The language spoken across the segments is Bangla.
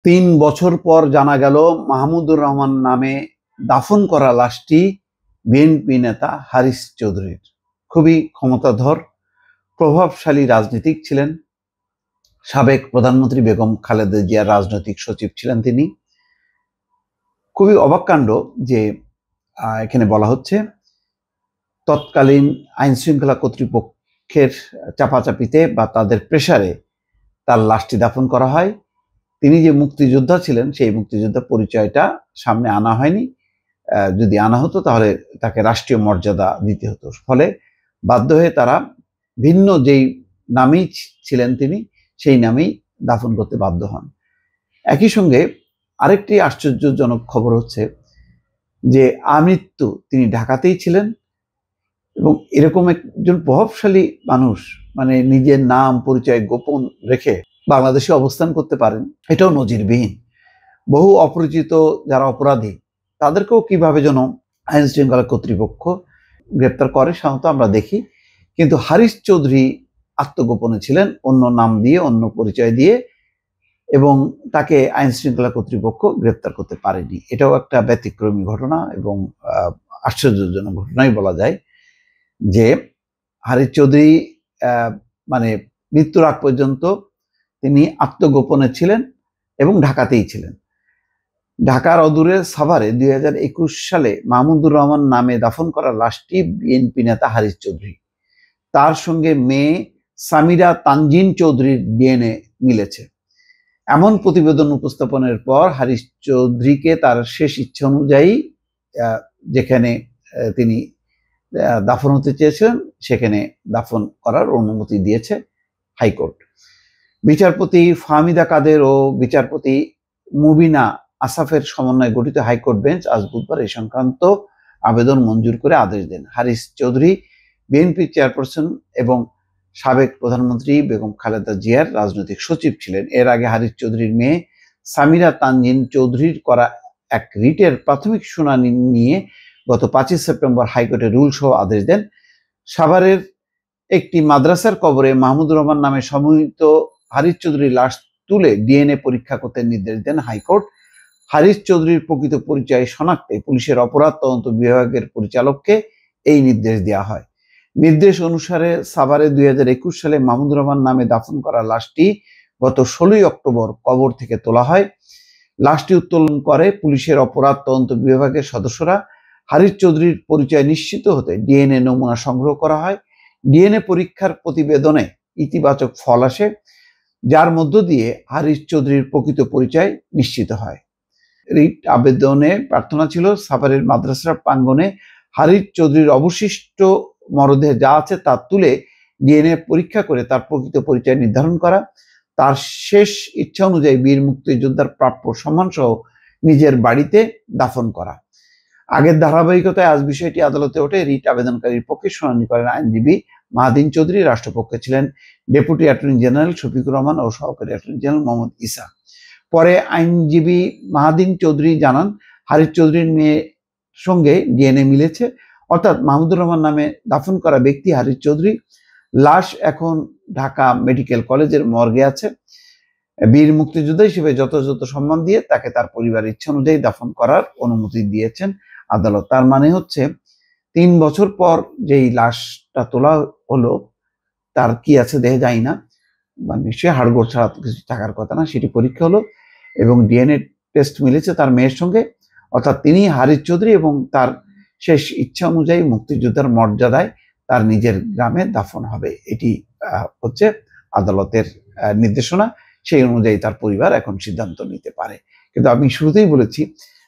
৩ বছর পর জানা গেল মাহমুদুর রহমান নামে দাফন করা লাশটি বিএনপি নেতা হারিস চৌধুরীর। খুবই ক্ষমতাধর প্রভাবশালী রাজনীতিক ছিলেন। সাবেক প্রধানমন্ত্রী বেগম খালেদা জিয়ার রাজনৈতিক সচিব ছিলেন তিনি। খুবই অবাক কাণ্ড যে এখানে বলা হচ্ছে তৎকালীন আইন শৃঙ্খলা কর্তৃপক্ষের চাপাচাপিতে বা তাদের প্রেসারে তার লাশটি দাফন করা হয়। তিনি যে মুক্তিযোদ্ধা ছিলেন সেই মুক্তিযোদ্ধা পরিচয়টা সামনে আনা হয়নি। যদি আনা হতো তাহলে তাকে রাষ্ট্রীয় মর্যাদা দিতে হতো। ফলে বাধ্য হয়ে তারা ভিন্ন যেই নামেই ছিলেন তিনি সেই নামেই দাফন করতে বাধ্য হন। একই সঙ্গে আরেকটি আশ্চর্যজনক খবর হচ্ছে যে আমৃত্যু তিনি ঢাকাতেই ছিলেন এবং এরকম একজন প্রভাবশালী মানুষ মানে নিজের নাম পরিচয় গোপন রেখে বাংলাদেশে অবস্থান করতে পারেন, এটাও নজিরবিহীন। বহু অপরিচিত যারা অপরাধী তাদেরকেও কিভাবে যেন আইন শৃঙ্খলা কর্তৃপক্ষ গ্রেপ্তার করে সাধারণত আমরা দেখি, কিন্তু হারিস চৌধুরী আত্মগোপনে ছিলেন অন্য নাম দিয়ে, অন্য পরিচয় দিয়ে, এবং তাকে আইন শৃঙ্খলা কর্তৃপক্ষ গ্রেপ্তার করতে পারেনি। এটাও একটা ব্যতিক্রমী ঘটনা এবং আশ্চর্যজনক ঘটনাই বলা যায় যে হারিস চৌধুরী মানে মৃত্যুর আগ পর্যন্ত তিনি আত্মগোপনে ছিলেন এবং ঢাকাতেই ছিলেন। ঢাকার অদূরে সাভারে 2021 সালে মাহমুদুর রহমান নামে দাফন করা লাশটি বিএনপি নেতা হারিস চৌধুরী, তার সঙ্গে মেয়ে সামিরা তানজিন চৌধুরীর ডিএনএ মিলেছে। এমন প্রতিবেদন উপস্থাপনের পর হারিস চৌধুরীকে তার শেষ ইচ্ছা অনুযায়ী যেখানে তিনি দাফন হতে চেয়েছিলেন সেখানে দাফন করার অনুমতি দিয়েছে হাইকোর্ট। বিচারপতি ফাহমিদা কাদের ও বিচারপতি মুবিনা আসাফের সমন্বয়ে গঠিত হাইকোর্ট বেঞ্চ আজ বুধবার এই সংক্রান্ত আবেদন মঞ্জুর করে আদেশ দেন। হারিস চৌধুরী বিএনপি চেয়ারপারসন এবং সাবেক প্রধানমন্ত্রী বেগম খালেদা জিয়ার রাজনৈতিক সচিব ছিলেন। এর আগে হারিস চৌধুরীর মেয়ে সামিরা তানজিন চৌধুরীর করা এক রিটের প্রাথমিক শুনানি নিয়ে গত 5 সেপ্টেম্বর হাইকোর্টে রুল সহ আদেশ দেন। সাভারের একটি মাদ্রাসার কবরে মাহমুদুর রহমান নামে সমন্বিত হারিস চৌধুরীর লাশ তুলে ডিএনএ পরীক্ষা করতে নির্দেশ দেন হাইকোর্ট। হারিস চৌধুরীর প্রকৃত পরিচয় শনাক্তে পুলিশের অপরাধ তদন্ত বিভাগের পরিচালককে এই নির্দেশ দেওয়া হয়। নির্দেশ অনুসারে সাভারে 2021 সালে মাহমুদুর রহমান নামে দাফন করা লাশটি গত 16 অক্টোবর কবর থেকে তোলা হয়। লাশটি উত্তোলন করে পুলিশের অপরাধ তদন্ত বিভাগের সদস্যরা। হারিস চৌধুরীর পরিচয় নিশ্চিত হতে ডিএনএ নমুনা সংগ্রহ করা হয়। ডিএনএ পরীক্ষার প্রতিবেদনে ইতিবাচক ফল আসে, যার মধ্য দিয়ে হারিস চৌধুরীর প্রকৃত পরিচয় নিশ্চিত হয়। রিট আবেদনে প্রার্থনা ছিল সাভারের মাদ্রাসার প্রাঙ্গণে হারিস চৌধুরীর অবশিষ্ট মরদেহ যা আছে তা তুলে ডিএনএ পরীক্ষা করে তার প্রকৃত পরিচয় নির্ধারণ করা, তার শেষ ইচ্ছা অনুযায়ী বীর মুক্তিযোদ্ধার প্রাপ্য সম্মান সহ নিজের বাড়িতে দাফন করা। আগের ধারাবাহিকতায় আজ বিষয়টি আদালতে ওঠে। রিট আবেদনকারীর পক্ষে শুনানি করেন আইনজীবী মাহাদিন চৌধুরী, রাষ্ট্রপক্ষে ছিলেন deputy attorney general Shafiqur Rahman ও সহকারী অ্যাটর্নি জেনারেল মোহাম্মদ ইসা। পরে আইনজীবী মাহাদিন চৌধুরী জানান, হারিস চৌধুরীর মেয়ের সঙ্গে ডিএনএ মিলেছে, অর্থাৎ মাহমুদুর রহমান নামে দাফন করা ব্যক্তি হারিস চৌধুরী। লাশ এখন ঢাকা মেডিকেল কলেজের মর্গে আছে। বীর মুক্তিযোদ্ধা হিসেবে যথাযথ সম্মান দিয়ে তাকে তার পরিবারের ইচ্ছা অনুযায়ী দাফন করার অনুমতি দিয়েছেন আদালত। তার মানে হচ্ছে 3 বছর পর যেই লাশটা তোলা হলো তার কি আছে দেহে যায় না, নিশ্চয়ই হাড়গোড় ছাড়া কিছু থাকার কথা না, সেটি পরীক্ষা হলো এবং ডিএনএ টেস্ট মিলেছে তার মেয়ের সঙ্গে, অর্থাৎ তিনি হারিস চৌধুরী এবং তার শেষ ইচ্ছা অনুযায়ী মুক্তিযোদ্ধার মর্যাদায় তার নিজের গ্রামে দাফন হবে। এটি হচ্ছে আদালতের নির্দেশনা, সেই অনুযায়ী তার পরিবার এখন সিদ্ধান্ত নিতে পারে। কিন্তু আমি শুরুতেই বলেছি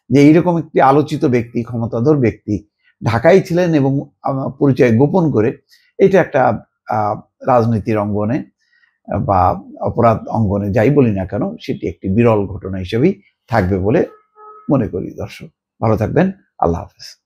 যে এইরকম একটি আলোচিত ব্যক্তি, ক্ষমতাধর ব্যক্তি ঢাকায় ছিলেন এবং পরিচয় গোপন করে, এটা একটা রাজনীতির অঙ্গনে বা অপরাধ অঙ্গনে যাই বলি না কেন সেটি একটি বিরল ঘটনা হিসেবেই থাকবে বলে মনে করি। দর্শক ভালো থাকবেন, আল্লাহ হাফেজ।